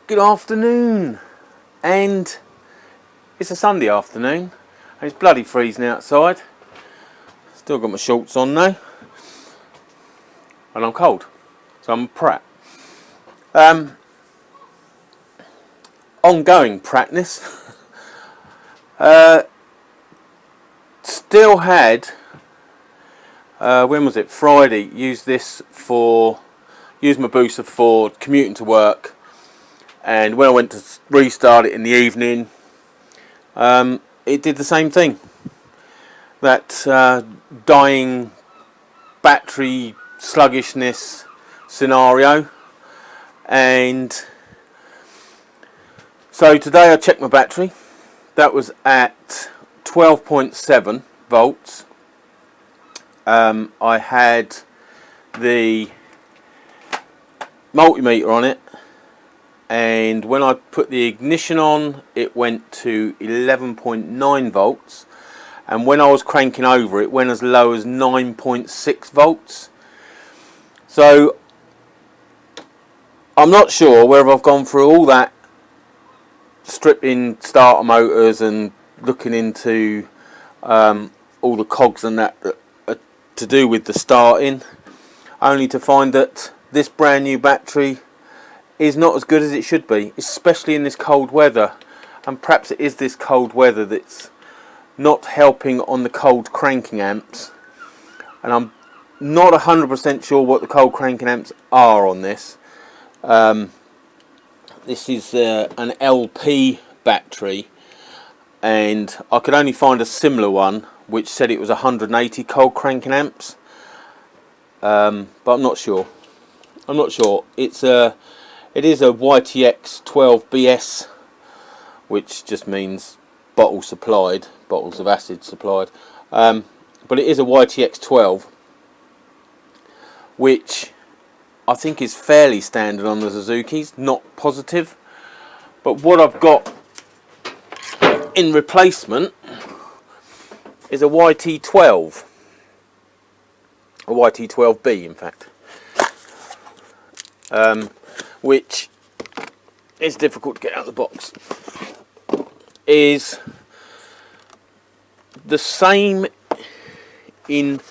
Good afternoon, and it's a Sunday afternoon and it's bloody freezing outside. Still got my shorts on though, and I'm cold, so I'm a prat. Ongoing pratness. Still had when was it? Friday. Used my booster for commuting to work, and when I went to restart it in the evening, it did the same thing. That dying battery sluggishness scenario. And so today I checked my battery. That was at 12.7 volts. I had the multimeter on it, and when I put the ignition on, it went to 11.9 volts, and when I was cranking over, it went as low as 9.6 volts. So I'm not sure whether I've gone through all that stripping starter motors and looking into all the cogs and that are to do with the starting, only to find that this brand new battery is not as good as it should be, especially in this cold weather. And perhaps it is this cold weather that's not helping on the cold cranking amps, and I'm not 100% sure what the cold cranking amps are on this. This is an LP battery, and I could only find a similar one which said it was 180 cold cranking amps, but I'm not sure. It is a YTX 12BS, which just means bottles of acid supplied, but it is a YTX 12, which I think is fairly standard on the Suzuki's, not positive. But what I've got in replacement is a YT12, a YT12B in fact, which is difficult to get out of the box. Is the same in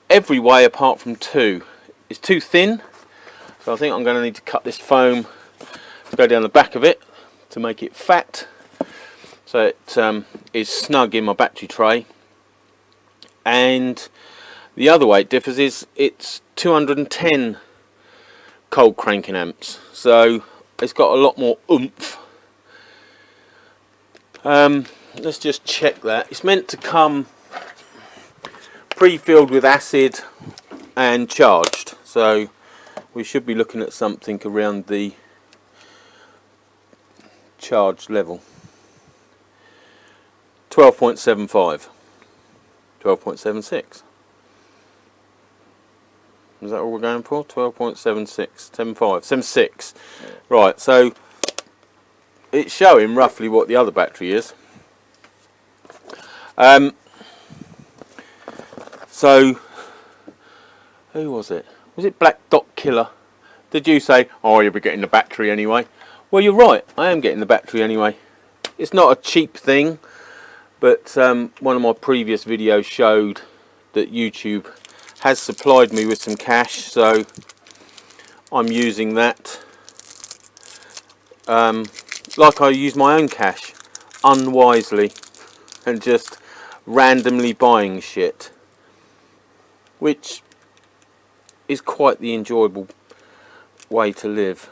every way apart from two. It's too thin, so I think I'm going to need to cut this foam to go down the back of it to make it fat, so it is snug in my battery tray. And the other way it differs is it's 210 cold cranking amps, so it's got a lot more oomph. Let's just check that. It's meant to come pre-filled with acid and charged, so we should be looking at something around the charge level. 12.75, 12.76. Is that all we're going for? 12.76, 76. Right, so it's showing roughly what the other battery is. So who was it? Was it Black Dot Killer? Did you say, oh, you'll be getting the battery anyway? Well, you're right, I am getting the battery anyway. It's not a cheap thing, but one of my previous videos showed that YouTube has supplied me with some cash, so I'm using that like I use my own cash, unwisely, and just randomly buying shit, which is quite the enjoyable way to live.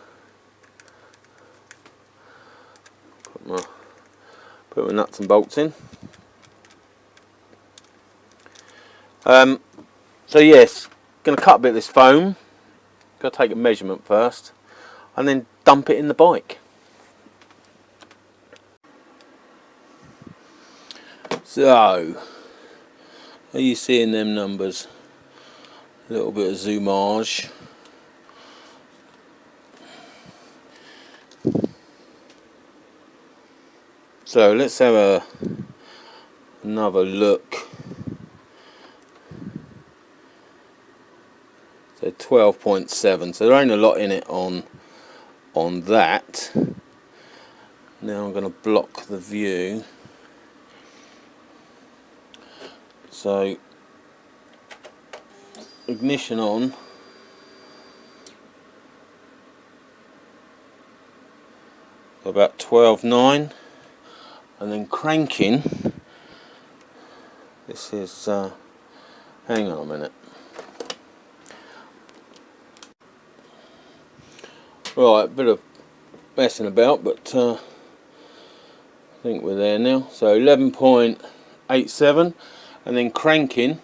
Put my nuts and bolts in. So yes, going to cut a bit of this foam. Got to take a measurement first, and then dump it in the bike. So, are you seeing them numbers? A little bit of zoomage. So let's have another look. So 12.7, so there ain't a lot in it on on that. Now I'm going to block the view. So ignition on. About 12.9, and then cranking. This is hang on a minute. Right, a bit of messing about, but I think we're there now. So 11.87, and then cranking.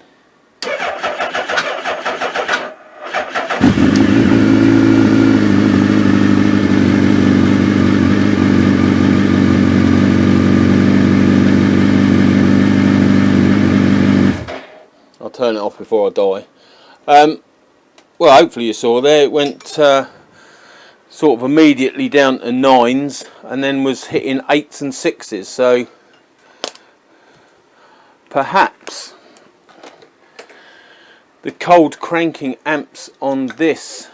I'll turn it off before I die. Well, hopefully you saw there, it went sort of immediately down to 9s and then was hitting 8s and 6s. So perhaps the cold cranking amps on this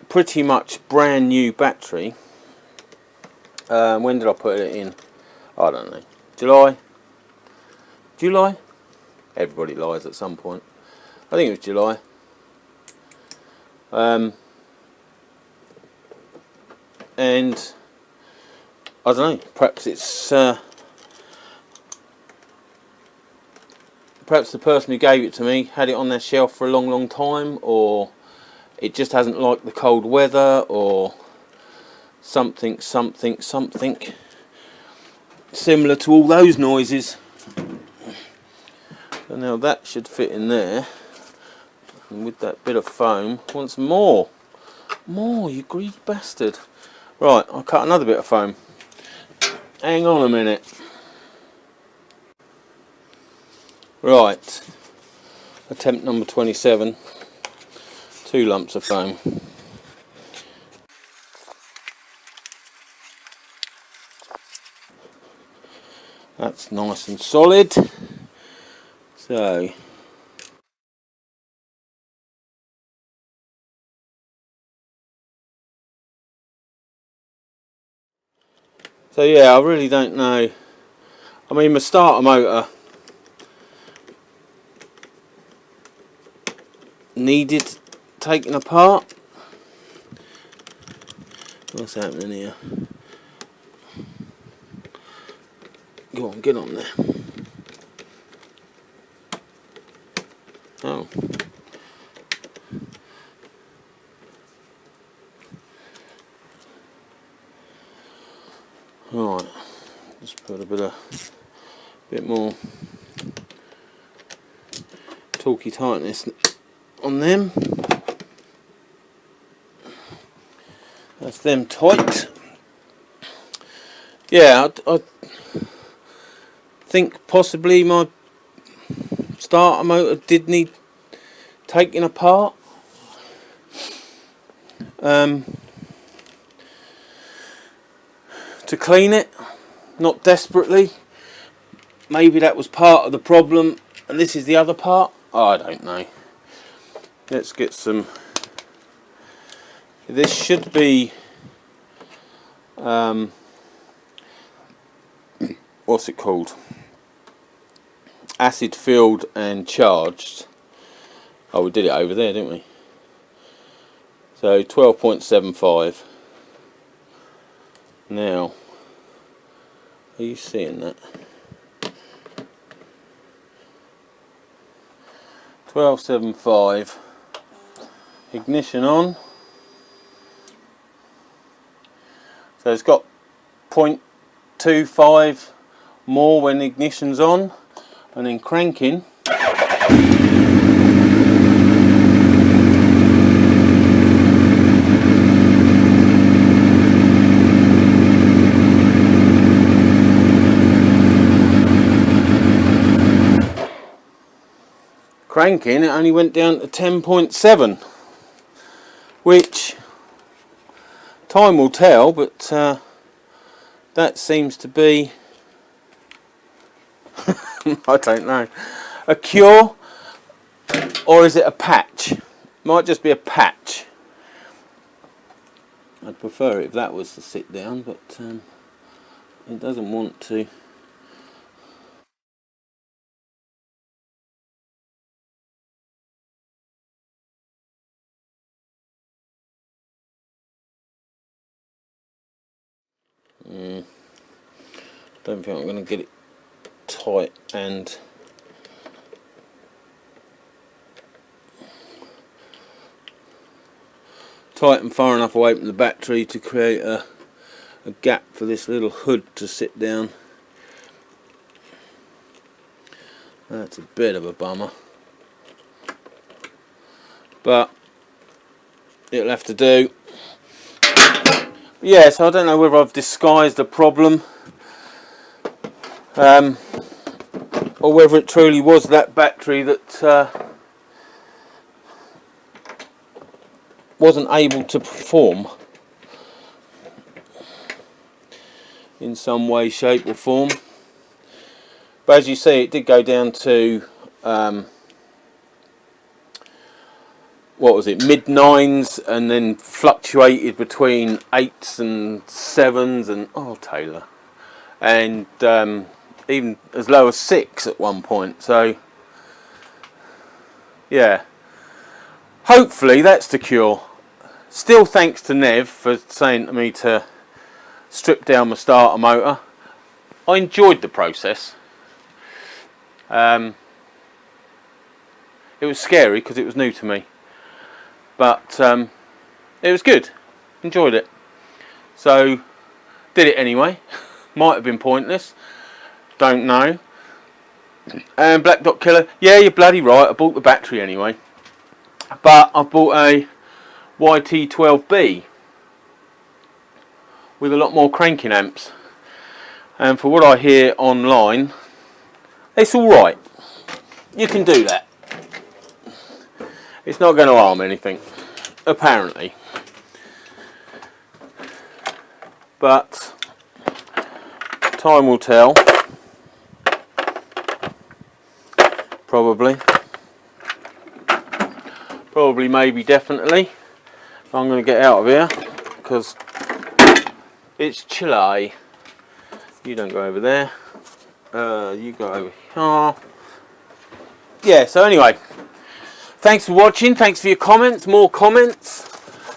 pretty much brand new battery. When did I put it in? I don't know. July? Everybody lies at some point. I think it was July. And I don't know, perhaps it's perhaps the person who gave it to me had it on their shelf for a long time, or it just hasn't liked the cold weather, or something similar to all those noises. So now that should fit in there, and with that bit of foam, once more, you greedy bastard. Right, I'll cut another bit of foam. Hang on a minute. Right, attempt number 27, 2 lumps of foam. That's nice and solid. So yeah, I really don't know. I mean, my starter motor needed taking apart. What's happening here? Go on, get on there. Oh. Right, just put a bit more torquey tightness on them. That's them tight. Yeah, I think possibly my starter motor did need taking apart. To clean it, not desperately. Maybe that was part of the problem and this is the other part. I don't know. Let's get some. This should be what's it called? Acid filled and charged. Oh, we did it over there, didn't we? So 12.75. Now, are you seeing that? 12.75. Ignition on. So it's got 0.25 more when the ignition's on, and then cranking. Cranking, it only went down to 10.7, which time will tell, but that seems to be I don't know, a cure, or is it a patch? Might just be a patch. I'd prefer it if that was to sit down, but it doesn't want to. Don't think I'm going to get it tight and far enough away from the battery to create a gap for this little hood to sit down. That's a bit of a bummer, but it'll have to do. Yeah, so I don't know whether I've disguised a problem or whether it truly was that battery that wasn't able to perform in some way, shape or form. But as you see, it did go down to what was it, mid-9s, and then fluctuated between 8s and 7s, and oh Taylor, and even as low as 6 at one point. So yeah, hopefully that's the cure. Still thanks to Nev for saying to me to strip down my starter motor. I enjoyed the process. It was scary because it was new to me, but it was good. Enjoyed it. So did it anyway. Might have been pointless, don't know. And Black Dot Killer, yeah, you're bloody right, I bought the battery anyway, but I bought a YT12B with a lot more cranking amps, and for what I hear online, it's alright. You can do that. It's not going to harm anything, apparently. But time will tell. Probably, maybe, definitely. I'm going to get out of here because it's chilly. You don't go over there. You go over here. Yeah, so anyway, thanks for watching. Thanks for your comments. More comments,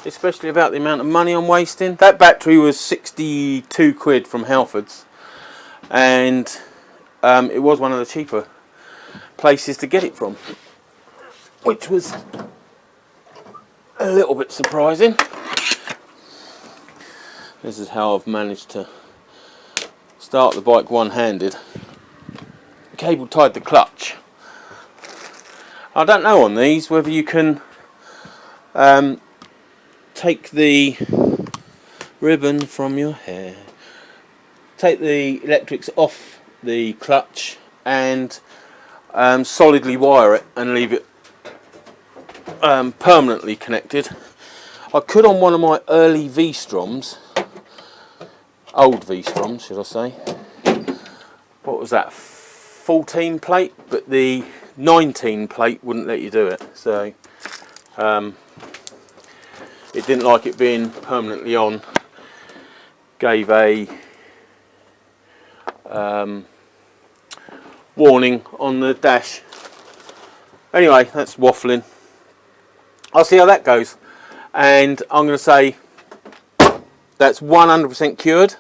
especially about the amount of money I'm wasting. That battery was 62 quid from Halfords, and it was one of the cheaper places to get it from, which was a little bit surprising. This is how I've managed to start the bike one-handed. The cable tied the clutch. I don't know on these whether you can take the ribbon from your hair, take the electrics off the clutch and solidly wire it and leave it permanently connected. I could on one of my early V-Stroms, old V-Stroms should I say. What was that, 14 plate, but the 19 plate wouldn't let you do it, so it didn't like it being permanently on. Gave a warning on the dash. Anyway, that's waffling. I'll see how that goes, and I'm going to say that's 100% cured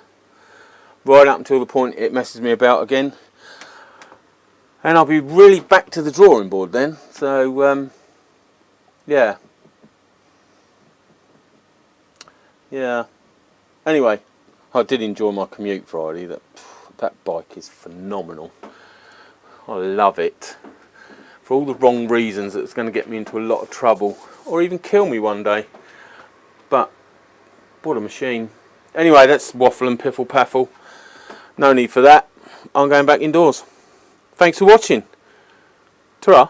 right up until the point it messes me about again, and I'll be really back to the drawing board then. So yeah. Anyway, I did enjoy my commute Friday. That bike is phenomenal. I love it. For all the wrong reasons, it's going to get me into a lot of trouble or even kill me one day. But what a machine. Anyway, that's waffle and piffle paffle. No need for that. I'm going back indoors. Thanks for watching. Ta-ra.